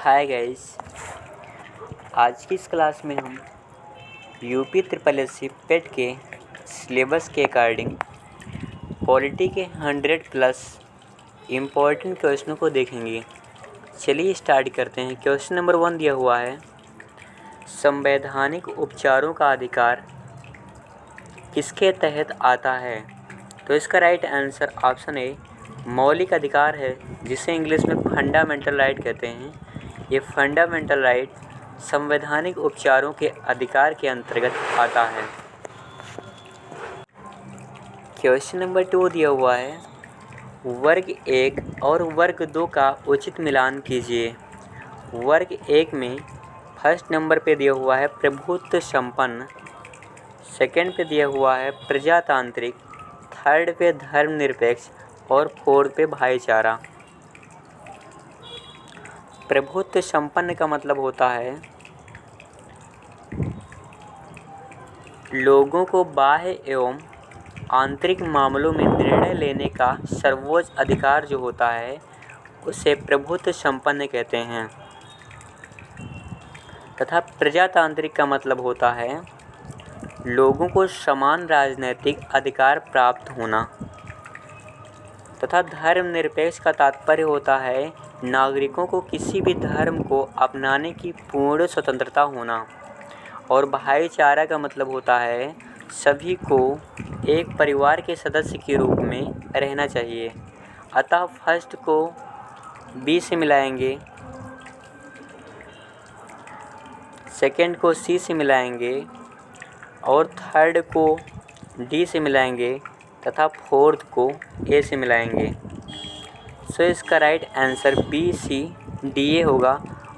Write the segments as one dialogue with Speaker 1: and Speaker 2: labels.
Speaker 1: Hi guys. आज की इस क्लास में हम यूपी ट्रिपल एस पेट के सिलेबस के अकॉर्डिंग पॉलिटी के 100+ इम्पोर्टेंट क्वेश्चनों को देखेंगे। चलिए स्टार्ट करते हैं। क्वेश्चन नंबर 1 दिया हुआ है, संवैधानिक उपचारों का अधिकार किसके तहत आता है? तो इसका राइट आंसर ऑप्शन ए मौलिक अधिकार है, जिसे इंग्लिश में फंडामेंटल राइट कहते हैं। ये फंडामेंटल राइट संवैधानिक उपचारों के अधिकार के अंतर्गत आता है। क्वेश्चन नंबर 2 दिया हुआ है, वर्ग 1 और वर्ग 2 का उचित मिलान कीजिए। वर्ग 1 में फर्स्ट नंबर पे दिया हुआ है प्रभुत्व संपन्न, सेकंड पे दिया हुआ है प्रजातांत्रिक, थर्ड पे धर्मनिरपेक्ष और फोर्थ पे भाईचारा। प्रभुत्व संपन्न का मतलब होता है लोगों को बाह्य एवं आंतरिक मामलों में निर्णय लेने का सर्वोच्च अधिकार जो होता है उसे प्रभुत्व संपन्न कहते हैं। तथा प्रजातांत्रिक का मतलब होता है लोगों को समान राजनैतिक अधिकार प्राप्त होना। तथा धर्मनिरपेक्ष का तात्पर्य होता है नागरिकों को किसी भी धर्म को अपनाने की पूर्ण स्वतंत्रता होना। और भाईचारा का मतलब होता है सभी को एक परिवार के सदस्य के रूप में रहना चाहिए। अतः फर्स्ट को बी से मिलाएंगे, सेकंड को सी से मिलाएंगे और थर्ड को डी से मिलाएंगे तथा फोर्थ को ए से मिलाएंगे। सो इसका right answer B C D A होगा।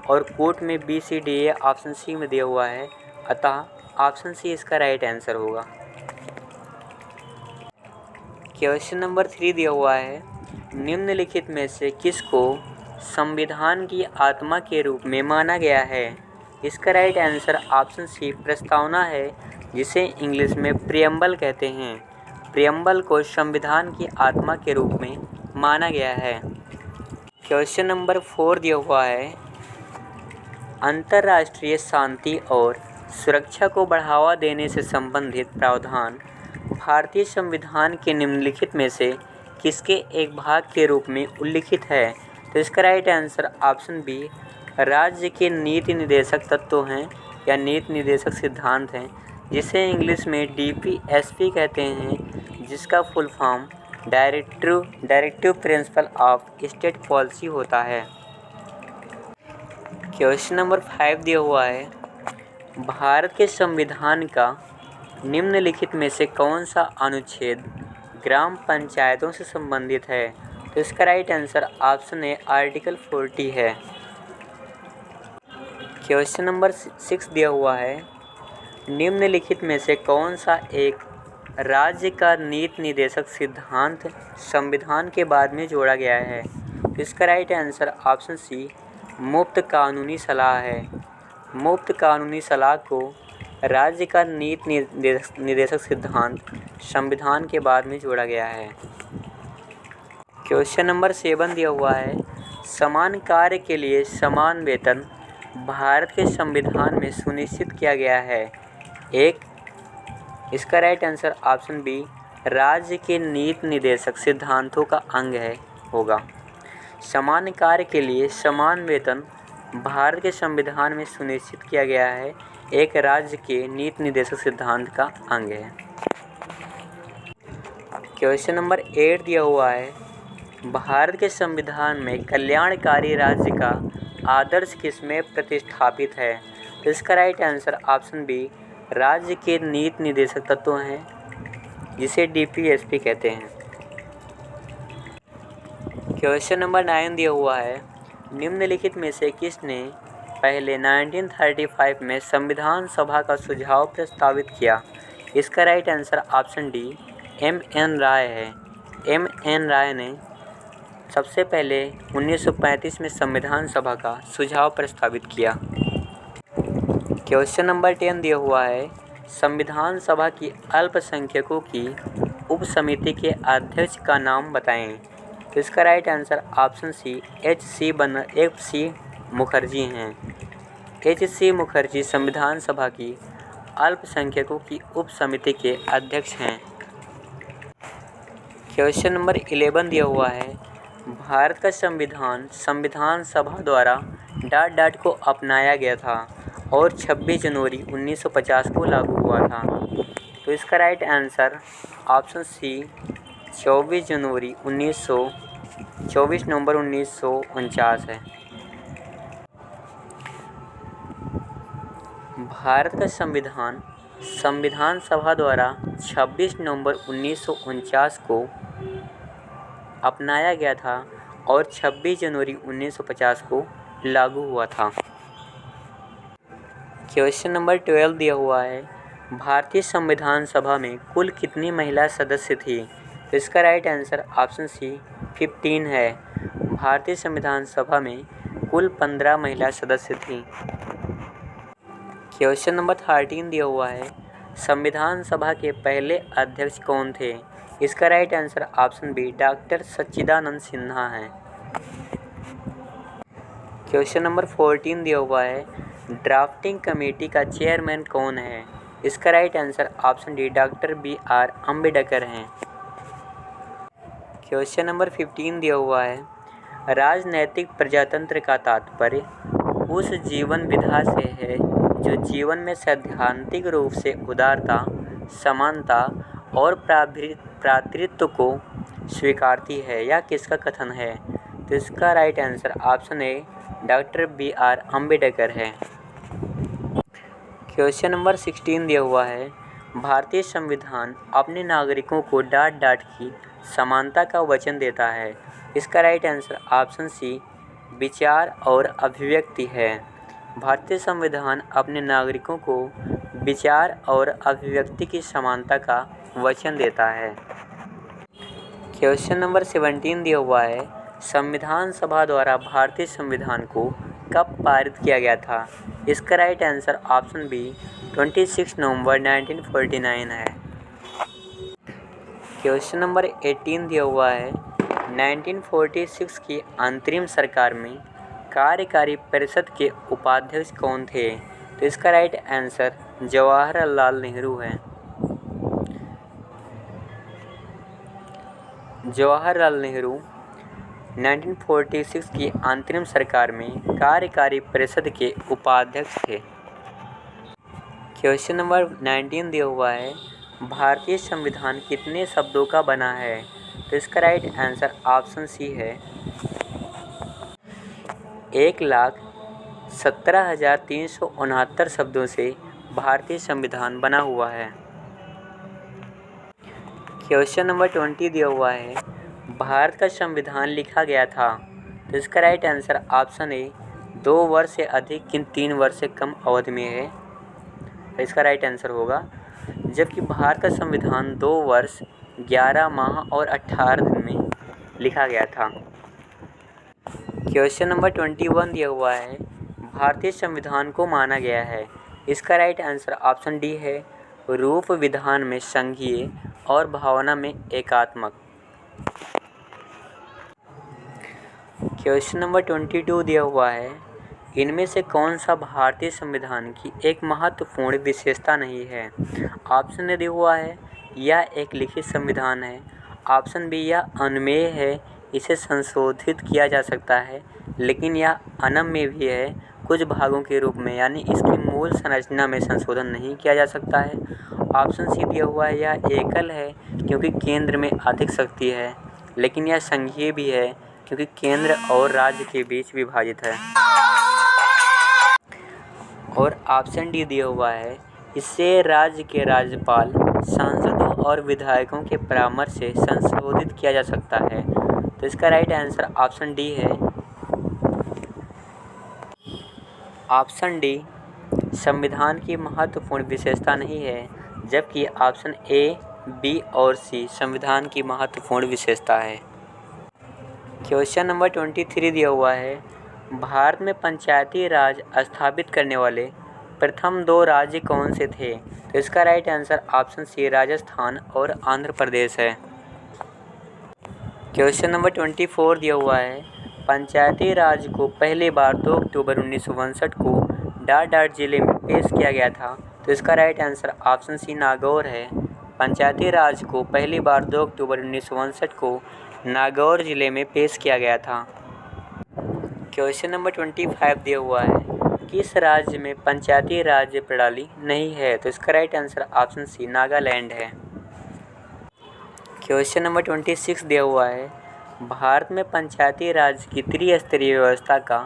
Speaker 1: और कोर्ट में B C D A option C में दिया हुआ है, अतः ऑप्शन सी इसका राइट आंसर होगा। क्वेश्चन नंबर 3 दिया हुआ है, निम्नलिखित में से किसको संविधान की आत्मा के रूप में माना गया है? इसका राइट आंसर ऑप्शन सी प्रस्तावना है, जिसे इंग्लिश में प्रियम्बल कहते हैं। प्रियम्बल को संविधान की आत्मा के रूप में माना गया है। क्वेश्चन नंबर 4 दिया हुआ है, अंतर्राष्ट्रीय शांति और सुरक्षा को बढ़ावा देने से संबंधित प्रावधान भारतीय संविधान के निम्नलिखित में से किसके एक भाग के रूप में उल्लिखित है? तो इसका राइट आंसर ऑप्शन बी राज्य के नीति निर्देशक तत्व हैं या नीति निर्देशक सिद्धांत हैं, जिसे इंग्लिश में DPSP कहते हैं, जिसका full form directive principle of state policy होता है। क्वेश्चन नंबर 5 दिया हुआ है, भारत के संविधान का निम्नलिखित में से कौन सा अनुच्छेद ग्राम पंचायतों से संबंधित है? तो इसका राइट आंसर ऑप्शन ए आर्टिकल 40 है। क्वेश्चन नंबर 6 दिया हुआ है, निम्नलिखित में से कौन सा एक राज्य का नीति निर्देशक सिद्धांत संविधान के बाद में जोड़ा गया है? तो इसका राइट आंसर ऑप्शन सी मुफ्त कानूनी सलाह है। मुफ्त कानूनी सलाह को राज्य का नीति निर्देशक सिद्धांत संविधान के बाद में जोड़ा गया है। क्वेश्चन नंबर 7 दिया हुआ है, समान कार्य के लिए समान वेतन भारत के संविधान में सुनिश्चित किया गया है। इसका राइट आंसर ऑप्शन बी राज्य के नीति निर्देशक सिद्धांतों का अंग होगा। समान कार्य के लिए समान वेतन भारत के संविधान में सुनिश्चित किया गया है, एक राज्य के नीति निर्देशक सिद्धांत का अंग है। क्वेश्चन नंबर 8 दिया हुआ है, भारत के संविधान में कल्याणकारी राज्य का आदर्श किसमें प्रतिस्थापित है? तो इसका राइट आंसर ऑप्शन बी राज्य के नीति निर्देशक तत्व हैं, जिसे DPSP कहते हैं। क्वेश्चन नंबर 9 दिया हुआ है, निम्नलिखित में से किसने पहले 1935 में संविधान सभा का सुझाव प्रस्तावित किया? इसका right answer option D MN राय है। MN राय ने सबसे पहले 1935 में संविधान सभा का सुझाव प्रस्तावित किया। क्वेश्चन नंबर 10 दिया हुआ है, संविधान सभा की अल्पसंख्यकों की उप समिति के अध्यक्ष का नाम बताएं। तो इसका right answer option C FC Mukherjee हैं। H.C. मुखर्जी संविधान सभा की अल्पसंख्यकों की उप समिति के अध्यक्ष हैं। क्वेश्चन नंबर 11 दिया हुआ है, भारत का संविधान संविधान सभा द्वारा डॉट को अपनाया गया था और 26 जनवरी 1950 को लागू हुआ था। तो इसका राइट आंसर ऑप्शन सी 24 नवंबर 1949 है। भारत का संविधान संविधान सभा द्वारा 26 नवंबर 1949 को अपनाया गया था और 26 जनवरी 1950 को लागू हुआ था। क्वेश्चन नंबर 12 दिया हुआ है, भारतीय संविधान सभा में कुल कितनी महिला सदस्य थी? तो इसका राइट आंसर ऑप्शन सी 15 है। भारतीय संविधान सभा में कुल 15 महिला सदस्य थी। क्वेश्चन नंबर 13 दिया हुआ है, संविधान सभा के पहले अध्यक्ष कौन थे? इसका right answer option B doctor Sachchidananda Sinha हैं। क्वेश्चन नंबर 14 दिया हुआ है, ड्राफ्टिंग कमेटी का चेयरमैन कौन है? इसका right answer option D doctor BR Ambedkar हैं। क्वेश्चन नंबर 15 दिया हुआ है, राजनैतिक प्रजातंत्र का तात्पर्य उस जीवन विधा से है जो जीवन में सैद्धांतिक रूप से उदारता, समानता और भ्रातृत्व को स्वीकारती है। यह किसका कथन है? तो इसका right answer option A doctor BR Ambedkar है। क्वेश्चन नंबर 16 दिया हुआ है, भारतीय संविधान अपने नागरिकों को डॉट की समानता का वचन देता है। इसका राइट आंसर ऑप्शन सी विचार और अभिव्यक्ति है। भारतीय संविधान अपने नागरिकों को विचार और अभिव्यक्ति की समानता का वचन देता है। क्वेश्चन नंबर 17 दिया हुआ है, संविधान सभा द्वारा भारतीय संविधान को कब पारित किया गया था? इसका राइट आंसर ऑप्शन बी 26 नवंबर 1949 है। क्वेश्चन नंबर 18 दिया हुआ है, 1946 की अंतरिम सरकार में कार्यकारी परिषद के उपाध्यक्ष कौन थे? तो इसका राइट आंसर जवाहरलाल नेहरू है। जवाहरलाल नेहरू 1946 की अंतरिम सरकार में कार्यकारी परिषद के उपाध्यक्ष थे। क्वेश्चन नंबर 19 दिया हुआ है, भारतीय संविधान कितने शब्दों का बना है? तो इसका राइट आंसर ऑप्शन सी है 1,17,369 शब्दों से भारतीय संविधान बना हुआ है। क्वेश्चन नंबर 20 दिया हुआ है, भारत का संविधान लिखा गया था। तो इसका राइट आंसर ऑप्शन ए 2 वर्ष से अधिक किन 3 वर्ष से कम अवधि में है। इसका राइट आंसर होगा, जबकि भारत का संविधान 2 वर्ष 11 माह और 18 दिन में लिखा गया था। क्वेश्चन नंबर 21 दिया हुआ है, भारतीय संविधान को माना गया है। इसका राइट आंसर ऑप्शन डी है, रूप विधान में संघीय और भावना में एकात्मक। क्वेश्चन नंबर 22 दिया हुआ है, इनमें से कौन सा भारतीय संविधान की एक महत्वपूर्ण विशेषता नहीं है? ऑप्शन ए दिया हुआ है, यह एक लिखित संविधान है। ऑप्शन बी, यह अनुमेय है, इसे संशोधित किया जा सकता है, लेकिन यह अनम्य भी है कुछ भागों के रूप में, यानी इसकी मूल संरचना में संशोधन नहीं किया जा सकता है। ऑप्शन सी दिया हुआ है, यह एकल है क्योंकि केंद्र में अधिक शक्ति है, लेकिन यह संघीय भी है क्योंकि केंद्र और राज्य के बीच विभाजित है। और ऑप्शन डी दिया हुआ है, इसे राज्य के राज्यपाल, सांसदों और विधायकों के परामर्श से संशोधित किया जा सकता है। तो इसका राइट आंसर ऑप्शन डी है। ऑप्शन डी संविधान की महत्वपूर्ण विशेषता नहीं है, जबकि ऑप्शन ए, बी और सी संविधान की महत्वपूर्ण विशेषता है। क्वेश्चन नंबर 23 दिया हुआ है, भारत में पंचायती राज स्थापित करने वाले प्रथम 2 राज्य कौन से थे? तो इसका right answer option C Rajasthan और आंध्र प्रदेश है। क्वेश्चन नंबर 24 दिया हुआ है, पंचायती राज को पहली बार 2 अक्टूबर 1962 को डाट जिले में पेश किया गया था। तो इसका right answer option C Nagaur है। पंचायती राज को पहली बार 2 अक्टूबर 1962 को नागौर जिले में पेश किया गया था। क्वेश्चन नंबर 25 दिया हुआ है, किस राज्य में पंचायती राज प्रणाली नहीं है? तो इसका right answer option C Nagaland है। क्वेश्चन नंबर 26 दिया हुआ है, भारत में पंचायती राज की त्रिस्तरीय व्यवस्था का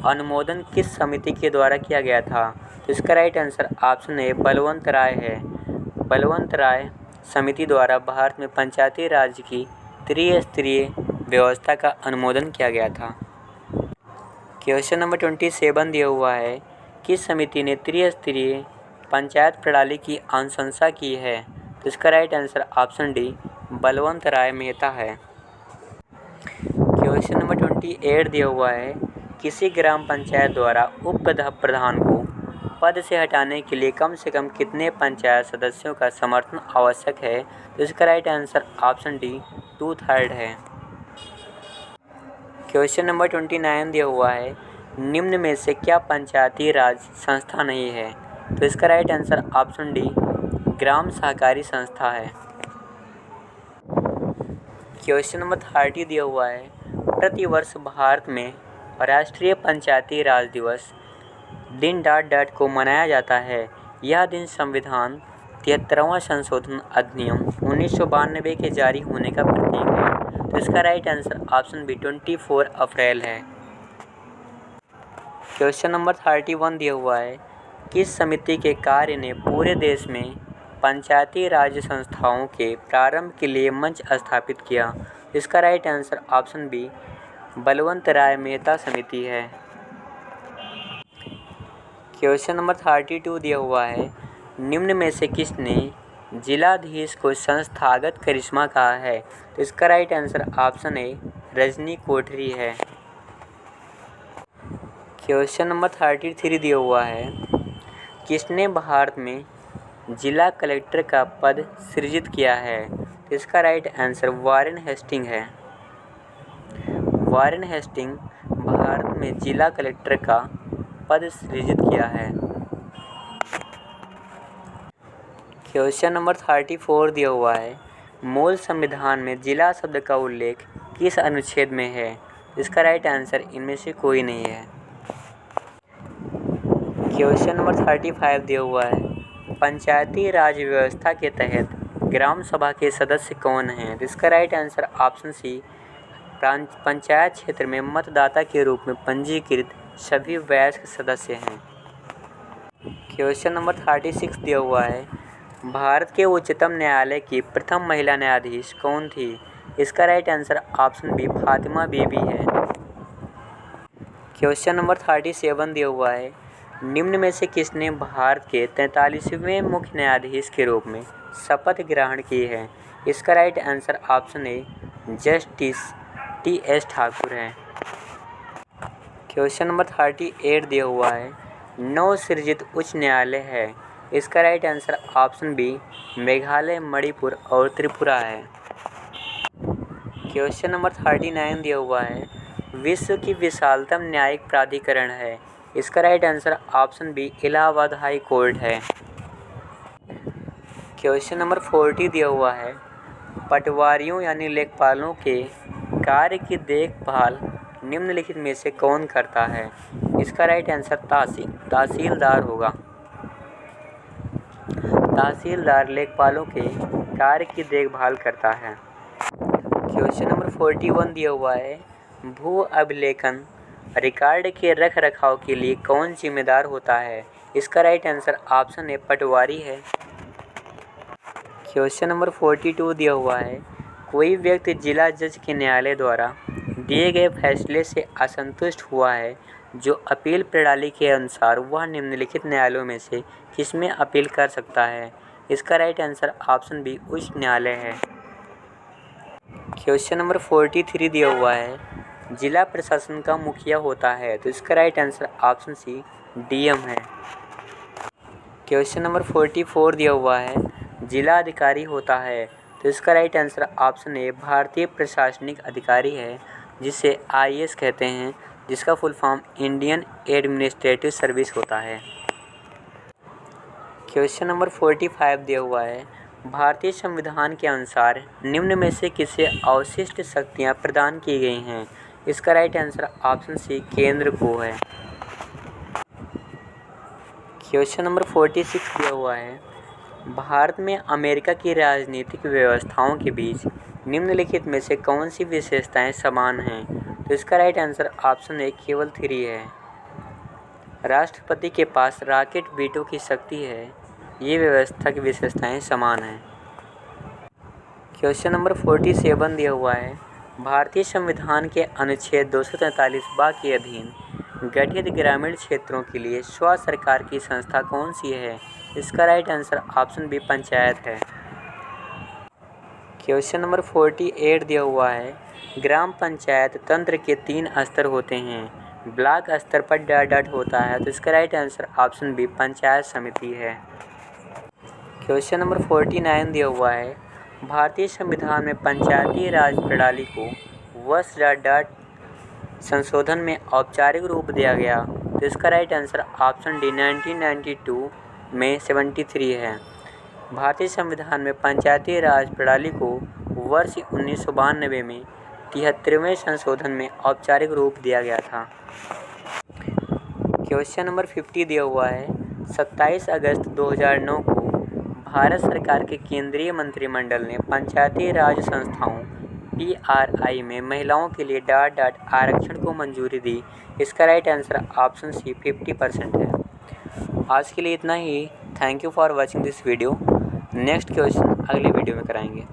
Speaker 1: अनुमोदन किस समिति के द्वारा किया गया था? तो इसका right answer option A Balwant Rai है। बलवंत राय समिति द्वारा भारत में पंचायती राज की त्रिस्तरीय व्यवस्था का अनुमोदन किया गया था। क्वेश्चन नंबर 27 दिया हुआ है, किस समिति ने त्रिस्तरीय पंचायत प्रणाली की अनुशंसा की है? तो इसका right answer option D Balwant Rai Mehta है। क्वेश्चन नंबर 28 दिया हुआ है, किसी ग्राम पंचायत द्वारा उप प्रधान को पद से हटाने के लिए कम से कम कितने पंचायत सदस्यों का समर्थन आवश्यक है? तो इसका राइट आंसर ऑप्शन डी 2/3 है। क्वेश्चन नंबर 29 दिया हुआ है, निम्न में से क्या पंचायती राज संस्था नहीं है? तो इसका राइट आंसर ऑप्शन डी ग्राम सहकारी संस्था है। क्वेश्चन नंबर 30 दिया हुआ है, प्रतिवर्ष भारत में राष्ट्रीय पंचायती राज दिवस दिन डाट को मनाया जाता है। यह दिन संविधान 73वां संशोधन अधिनियम 1992 के जारी होने का प्रतीक है। तो इसका राइट आंसर ऑप्शन बी 24 अप्रैल है। क्वेश्चन नंबर 31 दिया हुआ है, किस समिति के कार्य ने पूरे देश में पंचायती राज संस्थाओं के प्रारंभ के लिए मंच स्थापित किया? इसका right answer option B Balwant Rai Mehta समिति है। क्वेश्चन नंबर 32 दिया हुआ है, निम्न में से किसने जिलाधीश को संस्थागत करिश्मा कहा है? तो इसका राइट आंसर ऑप्शन ए रजनी कोठरी है। क्वेश्चन नंबर 33 दिया हुआ है, किसने भारत में जिला कलेक्टर का पद सृजित किया है? तो इसका राइट आंसर वारेन हेस्टिंग है। वारेन हेस्टिंग भारत में जिला कलेक्टर का पद सृजित किया है। क्वेश्चन नंबर 34 दिया हुआ है, मूल संविधान में जिला शब्द का उल्लेख किस अनुच्छेद में है? इसका राइट आंसर इनमें से कोई नहीं है। क्वेश्चन नंबर 35 दिया हुआ है, पंचायती राज व्यवस्था के तहत ग्राम सभा के सदस्य कौन हैं? इसका right answer option C panchayat क्षेत्र में मतदाता के रूप में पंजीकृत सभी वयस्क सदस्य हैं। क्वेश्चन नंबर 36 दिया हुआ है, भारत के उच्चतम न्यायालय की प्रथम महिला न्यायाधीश कौन थी? इसका right answer option B Fathima Beevi है। क्वेश्चन नंबर 37 दिया हुआ है, निम्न में से किसने भारत के 43वें मुख्य न्यायाधीश के रूप में शपथ ग्रहण की है? इसका right answer option A justice T S. Thakur है। क्वेश्चन नंबर 38 दिया हुआ है, नवसृजित उच्च न्यायालय है। इसका right answer option B Meghalaya, Manipur और त्रिपुरा है। क्वेश्चन नंबर 39 दिया हुआ है, विश्व की विशालतम न्यायिक प्राधिकरण है। इसका right answer option B Allahabad high court है। क्वेश्चन नंबर 40 दिया हुआ है, पटवारियों यानी लेखपालों के कार्य की देखभाल निम्नलिखित में से कौन करता है? इसका राइट आंसर तहसीलदार होगा। तहसीलदार लेखपालों के कार्य की देखभाल करता है। क्वेश्चन नंबर 41 दिया हुआ है, भू अभिलेखन रिकॉर्ड के रख रखाव के लिए कौन जिम्मेदार होता है? इसका राइट आंसर ऑप्शन ए पटवारी है। क्वेश्चन नंबर 42 दिया हुआ है, कोई व्यक्ति जिला जज के न्यायालय द्वारा दिए गए फैसले से असंतुष्ट हुआ है जो अपील प्रणाली के अनुसार वह निम्नलिखित न्यायालयों में से किसमें अपील कर सकता है? इसका राइट आंसर ऑप्शन बी उच्च न्यायालय है। क्वेश्चन नंबर 43 दिया हुआ है, जिला प्रशासन का मुखिया होता है। तो इसका right answer option C DM है। क्वेश्चन नंबर 44 दिया हुआ है, जिला अधिकारी होता है। तो इसका राइट आंसर ऑप्शन ए भारतीय प्रशासनिक अधिकारी है। जिसे IAS कहते हैं, जिसका full form Indian administrative service होता है। क्वेश्चन नंबर 45 दिया हुआ है, भारतीय संविधान के अनुसार निम्न में से किसे अवशिष्ट शक्तियाँ प्रदान की गई हैं? इसका राइट आंसर ऑप्शन सी केंद्र को है। क्वेश्चन नंबर 46 दिया हुआ है, भारत में अमेरिका की राजनीतिक व्यवस्थाओं के बीच निम्नलिखित में से कौन सी विशेषताएं समान हैं? तो इसका राइट आंसर ऑप्शन ए केवल 3 है। राष्ट्रपति के पास रॉकेट वीटो की शक्ति है। ये व्यवस्था की विशेषताएं समान हैं। क्वेश्चन नंबर 47 दिया हुआ है, भारतीय संविधान के अनुच्छेद 243 के अधीन गठित ग्रामीण क्षेत्रों के लिए स्व सरकार की संस्था कौन सी है? इसका right answer option B panchayat है। क्वेश्चन नंबर 48 दिया हुआ है, ग्राम पंचायत तंत्र के 3 स्तर होते हैं। ब्लॉक स्तर पर डॉट होता है, तो इसका right answer option B Panchayat Samiti है। क्वेश्चन नंबर 49 दिया हुआ है, भारतीय संविधान में पंचायती राज प्रणाली को वर्ष संशोधन में औपचारिक रूप दिया गया, तो इसका राइट आंसर ऑप्शन डी 1992 में 73 है। भारतीय संविधान में पंचायती राज प्रणाली को वर्ष 1992 में 73वें संशोधन में औपचारिक रूप दिया गया था। क्वेश्चन नंबर 50 दिया हुआ है, 27 अगस्त 2009 को भारत सरकार के केंद्रीय मंत्रिमंडल ने पंचायती राज संस्थाओं PRI में महिलाओं के लिए आरक्षण को मंजूरी दी। इसका राइट आंसर ऑप्शन सी 50% है। आज के लिए इतना ही। Thank you for watching this video. Next question अगले वीडियो में कराएंगे।